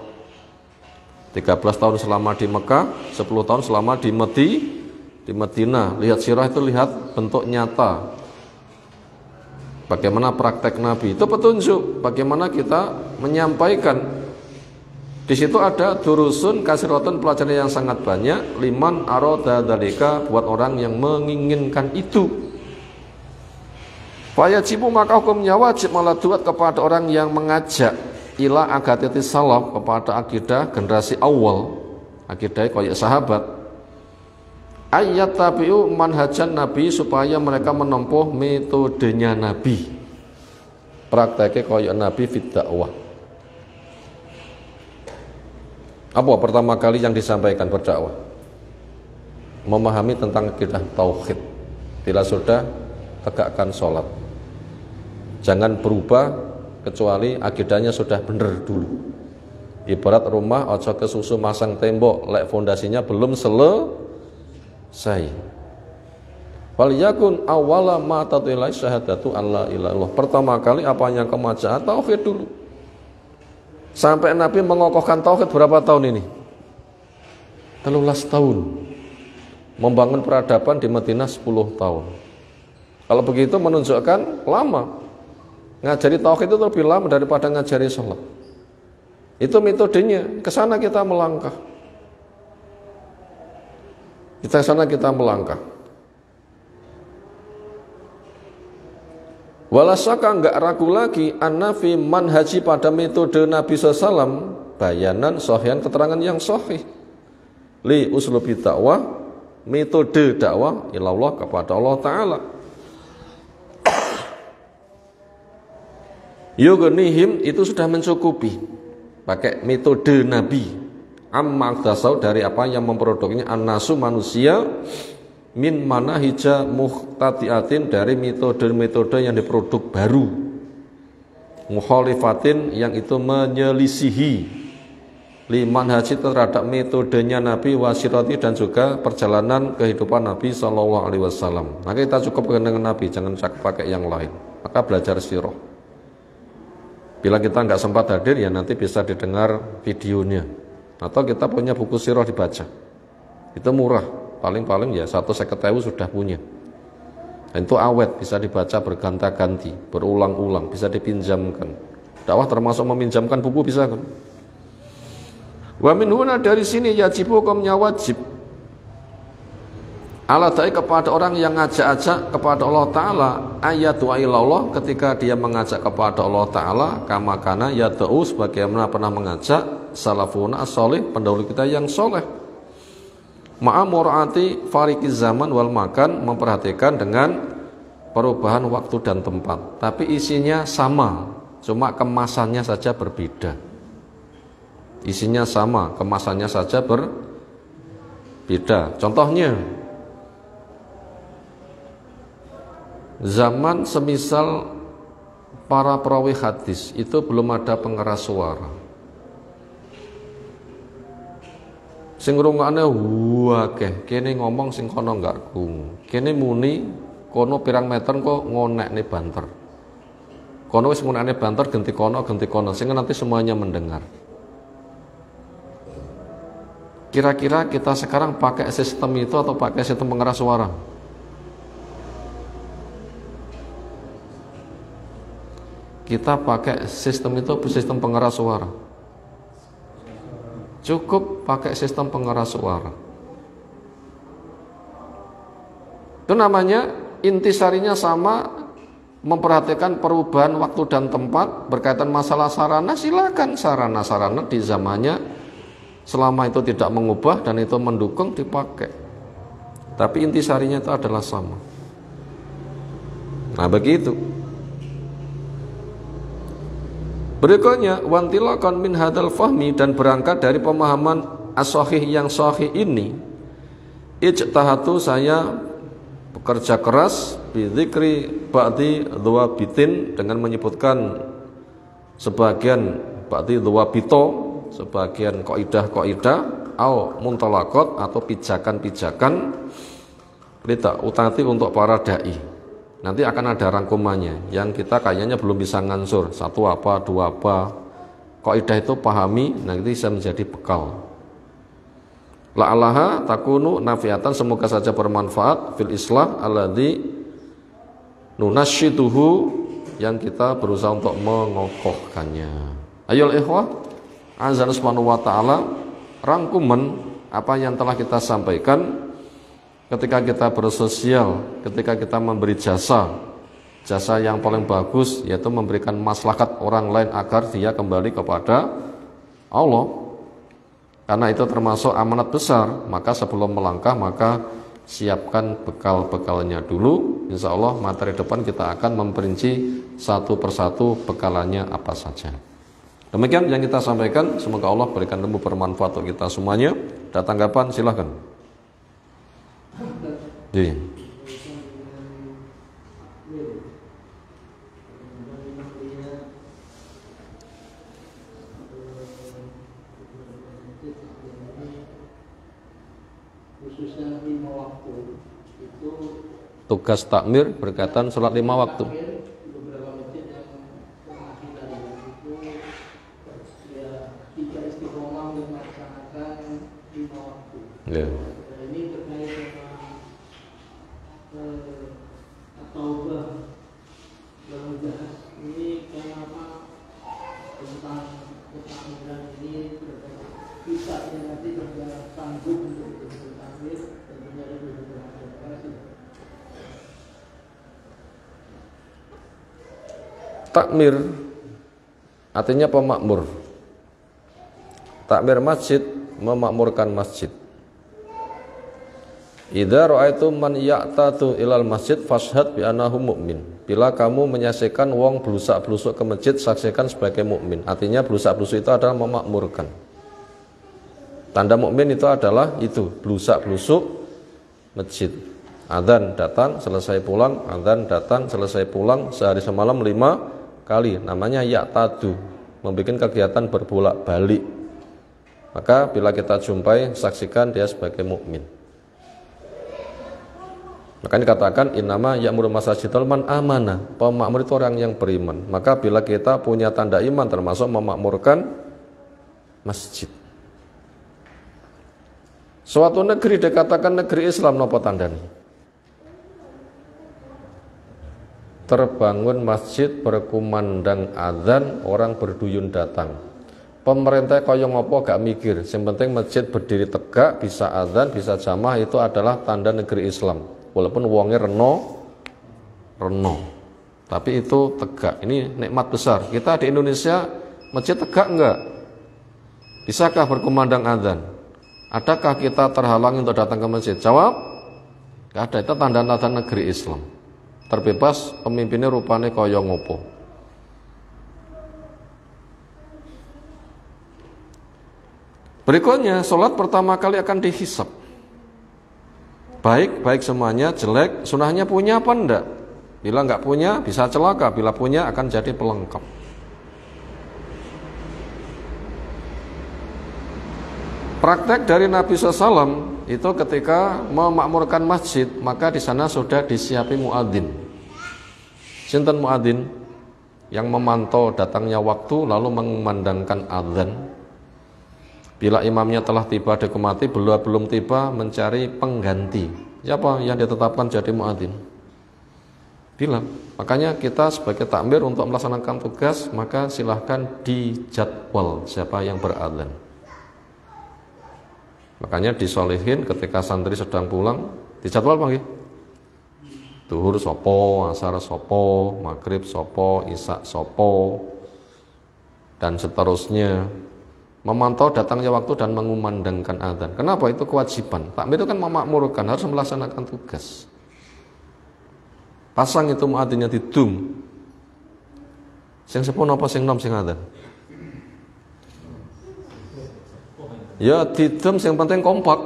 13 tahun selama di Mekah, 10 tahun selama di Madinah. Lihat sirah itu lihat bentuk nyata. Bagaimana praktek Nabi, itu petunjuk bagaimana kita menyampaikan. Di situ ada durusun kasiratun, pelajaran yang sangat banyak. Liman arada dzalika, buat orang yang menginginkan itu. Fayajibu, maka hukumnya wajib maladuat kepada orang yang mengajak ila agatati salaf, kepada akidah generasi awal, akidah kayak sahabat. Ayat tabi'u manhajan Nabi, supaya mereka menempuh metodenya Nabi, prakteknya kayak Nabi fit dakwah. Apa pertama kali yang disampaikan berdakwah? Memahami tentang akidah tauhid. Bila sudah, tegakkan sholat. Jangan berubah kecuali akidahnya sudah benar dulu. Ibarat rumah ojo kesusu masang tembok, lek fondasinya belum selesai. Wal yakun awwala ma tatulai syahadatu alla ilaha illallah. Pertama kali apa yang kamu ajak tauhid dulu. Sampai Nabi mengokohkan tauhid berapa tahun ini? 13 tahun. Membangun peradaban di Madinah 10 tahun. Kalau begitu menunjukkan lama. Ngajari tauhid itu lebih lama daripada ngajari sholat. Itu metodenya. Kesana kita melangkah. Kesana kita melangkah. Walasaka, enggak ragu lagi, an-nafi manhaji, pada metode Nabi SAW, bayanan sahih, keterangan yang sahih. Li uslubi dakwah, metode dakwah ilallah, kepada Allah Ta'ala. Yughnihim, itu sudah mencukupi, pakai metode Nabi. Amma dasau, dari apa yang memproduknya an-nasu, manusia, min manahija muhtadiatin, dari metode-metode yang diproduk baru, mukhalifatin, yang itu menyelisihi, liman haji, terhadap metodenya Nabi, wasirati, dan juga perjalanan kehidupan Nabi SAW. Maka kita cukup dengan Nabi, jangan pakai yang lain. Maka belajar sirah. Bila kita nggak sempat hadir, ya nanti bisa didengar videonya, atau kita punya buku sirah dibaca. Itu murah, paling-paling ya 150.000 sudah punya. Dan itu awet, bisa dibaca berganti-ganti, berulang-ulang, bisa dipinjamkan. Dakwah termasuk meminjamkan buku, bisa kan? Wa min huna, dari sini yajibu, hukumnya wajib, ala da'i, kepada orang yang ngajak-ajak kepada Allah Ta'ala, ayatu ilallah, ketika dia mengajak kepada Allah Ta'ala, kamakana yada'u, sebagaimana pernah mengajak salafuna as-solih, pendahulu kita yang soleh, ma'amur'ati fariqiz zaman wal makan, memperhatikan dengan perubahan waktu dan tempat, tapi isinya sama, cuma kemasannya saja berbeda. Isinya sama, kemasannya saja berbeda. Contohnya, zaman semisal para perawi hadis itu belum ada pengeras suara. Sing ngrungokne akeh, kene ngomong sing kono enggak krungu. Kene muni kono pirang meter kok ngonekne banter. Kono wis ngonekne banter genti kono sehingga nanti semuanya mendengar. Kira-kira kita sekarang pakai sistem itu atau pakai sistem pengeras suara? Kita pakai sistem itu sistem pengeras suara. Cukup pakai sistem pengeras suara. Itu namanya intisarinya sama, memperhatikan perubahan waktu dan tempat. Berkaitan masalah sarana, silakan sarana-sarana di zamannya selama itu tidak mengubah dan itu mendukung dipakai. Tapi intisarinya itu adalah sama. Nah begitu. Berikutnya wantilaqan min hadal fahmi, dan berangkat dari pemahaman as-sahih yang sahih ini, ijtahatu, saya bekerja keras bidzikri ba'di dhawabitin, dengan menyebutkan sebagian ba'di dhawabito, sebagian kaidah-kaidah au muntalaqat atau pijakan-pijakan tidak utati untuk para dai. Nanti akan ada rangkumannya yang kita kayaknya belum bisa ngansur, satu apa, dua apa. Kaidah itu pahami, nanti bisa menjadi bekal. La'alaha takunu nafiatan, semoga saja bermanfaat fil islah alladzi nunasyiduhu, yang kita berusaha untuk mengokohkannya. Ayol ikhwah, azza subhanahu wa ta'ala, rangkuman apa yang telah kita sampaikan ketika kita bersosial, ketika kita memberi jasa yang paling bagus, yaitu memberikan maslahat orang lain agar dia kembali kepada Allah. Karena itu termasuk amanat besar, maka sebelum melangkah maka siapkan bekal-bekalnya dulu. Insya Allah materi depan kita akan memperinci satu persatu bekalannya apa saja. Demikian yang kita sampaikan, semoga Allah berikan ilmu bermanfaat untuk kita semuanya. Ada tanggapan silahkan. Jadi. Khususnya 5 waktu itu Tugas takmir berkaitan sholat 5 waktu. Beberapa masjid yang pernah kita lihat itu ya tidak istiqomah melaksanakan 5 waktu. Yeah. Ini terkait dengan at-taubah yang membahas ini kenapa tentang ketakmiran ini kita yang nanti tidak sanggup untuk bertakmir dan menjadi beberapa kasih. Takmir artinya pemakmur. Takmir masjid, memakmurkan masjid. Idza ra'aitum man ya'tatu ilal masjid fashhad bi annahu mu'min. Bila kamu menyaksikan wong blusak-blusuk ke masjid, saksikan sebagai mukmin. Artinya blusak-blusuk itu adalah memakmurkan. Tanda mukmin itu adalah itu, blusak-blusuk masjid. Adzan datang, selesai pulang, adzan datang, selesai pulang, sehari semalam 5 kali. Namanya ya'tadu, membuat kegiatan berbolak-balik. Maka bila kita jumpai, saksikan dia sebagai mukmin. Maka dikatakan innama ya'muru masajidal man amana. Pemakmur itu orang yang beriman. Maka bila kita punya tanda iman, termasuk memakmurkan masjid. Suatu negeri dikatakan negeri Islam, napa tandane? Terbangun masjid, berkumandang azan, orang berduyun datang. Pemerintah kaya ngopo gak mikir, yang penting masjid berdiri tegak, bisa azan, bisa jamaah, itu adalah tanda negeri Islam. Walaupun uangnya reno, tapi itu tegak. Ini nikmat besar. Kita di Indonesia masjid tegak enggak? Bisakah berkumandang azan? Adakah kita terhalang untuk datang ke masjid? Jawab, enggak ada. Itu tanda-tanda negeri Islam. Terbebas, pemimpinnya rupanya kaya ngopo. Berikutnya, sholat pertama kali akan dihisab. Baik semuanya, jelek, sunahnya punya apa enggak? Bila enggak punya, bisa celaka. Bila punya, akan jadi pelengkap. Praktek dari Nabi SAW itu ketika memakmurkan masjid, maka di sana sudah disiapi muadzin. Sinten muadzin? Yang memantau datangnya waktu lalu mengumandangkan azan. Bila imamnya telah tiba dikumati, belum tiba mencari pengganti. Siapa yang ditetapkan jadi muadzin? Bilal. Makanya kita sebagai takmir untuk melaksanakan tugas, maka silahkan dijadwal siapa yang berazan. Makanya disolehin ketika santri sedang pulang, dijadwal panggil. Duhur sopo, asar sopo, maghrib sopo, isya sopo, dan seterusnya. Memantau datangnya waktu dan mengumandangkan adzan. Kenapa? Itu kewajiban. Takmir itu kan memakmurkan, harus melaksanakan tugas. Pasang itu muadzinnya di dum. Sing sepuh napa sing nom sing adzan? Ya didem yang penting kompak.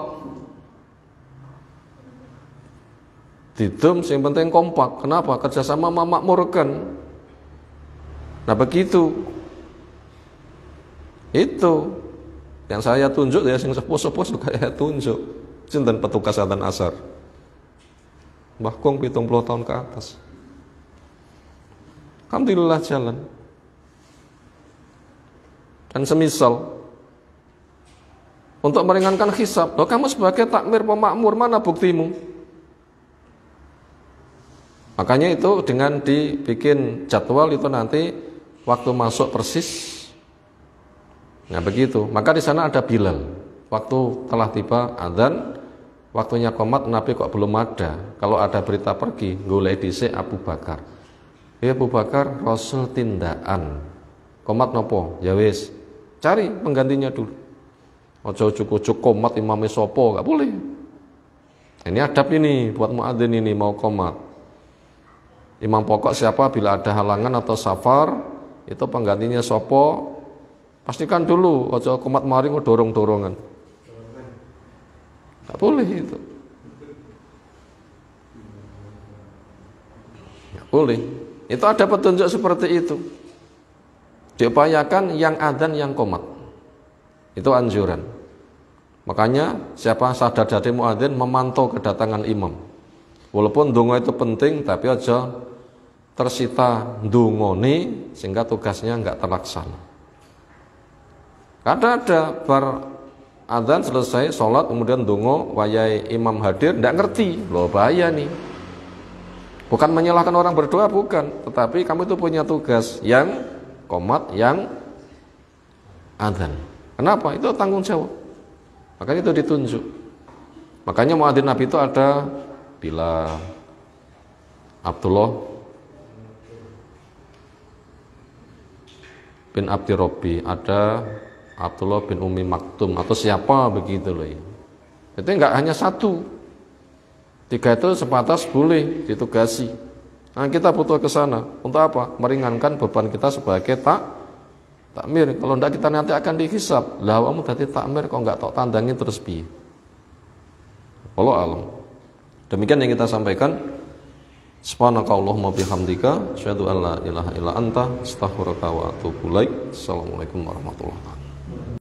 Didem yang penting kompak. Kenapa? Kerjasama memakmurkan. Nah begitu. Itu yang saya tunjuk ya, sing sepuh-sepuh juga saya tunjuk. Sinten petugas adzan asar. Mbah Kong 70 tahun ke atas. Alhamdulillah jalan. Dan semisal untuk meringankan hisab, loh kamu sebagai takmir pemakmur, mana buktimu? Makanya itu dengan dibikin jadwal itu nanti waktu masuk persis. Nah begitu. Maka di sana ada Bilal. Waktu telah tiba adzan, waktunya qomat, Nabi kok belum ada. Kalau ada berita pergi, golek dhisik Abu Bakar. Ya Abu Bakar, Rasul tindakan. Qomat nopo? Ya wis, cari penggantinya dulu. Ojo ujuk-ujuk qomat imame sopo, gak boleh. Ini adab ini buat muadzin ini mau qomat. Imam pokok siapa, bila ada halangan atau safar, itu penggantinya sopo. Pastikan dulu, ojo qomat maring dorong-dorongan. Gak boleh itu. Gak boleh. Itu ada petunjuk seperti itu. Diupayakan yang adzan yang qomat. Itu anjuran. Makanya siapa sadar jadi muadzin memantau kedatangan imam. Walaupun donga itu penting, tapi aja tersita ndungone sehingga tugasnya enggak terlaksana. Kadang ada bar adzan selesai sholat kemudian dongo wayai imam hadir enggak ngerti. Loh bahaya nih. Bukan menyalahkan orang berdoa, bukan, tetapi kamu itu punya tugas yang qomat, yang adzan. Kenapa? Itu tanggung jawab. Makanya itu ditunjuk. Makanya muadzin Nabi itu ada Bilal, Abdullah bin Abdi Robbi, ada Abdullah bin Umi Maktum atau siapa begitu loh ya. Itu enggak hanya satu. 3 itu sebatas boleh ditugasi. Nah, kita butuh ke sana. Untuk apa? Meringankan beban kita sebagai takmir. Kalau enggak kita nanti akan dihisab. Lah kamu tadi takmir kok enggak tok tandangin terus piye? Wallahu alam. Demikian yang kita sampaikan. Subhanakallahumma bihamdika asyhadu an la ilaha illa anta astaghfiruka wa atubu ilaik. Assalamualaikum warahmatullahi wabarakatuh.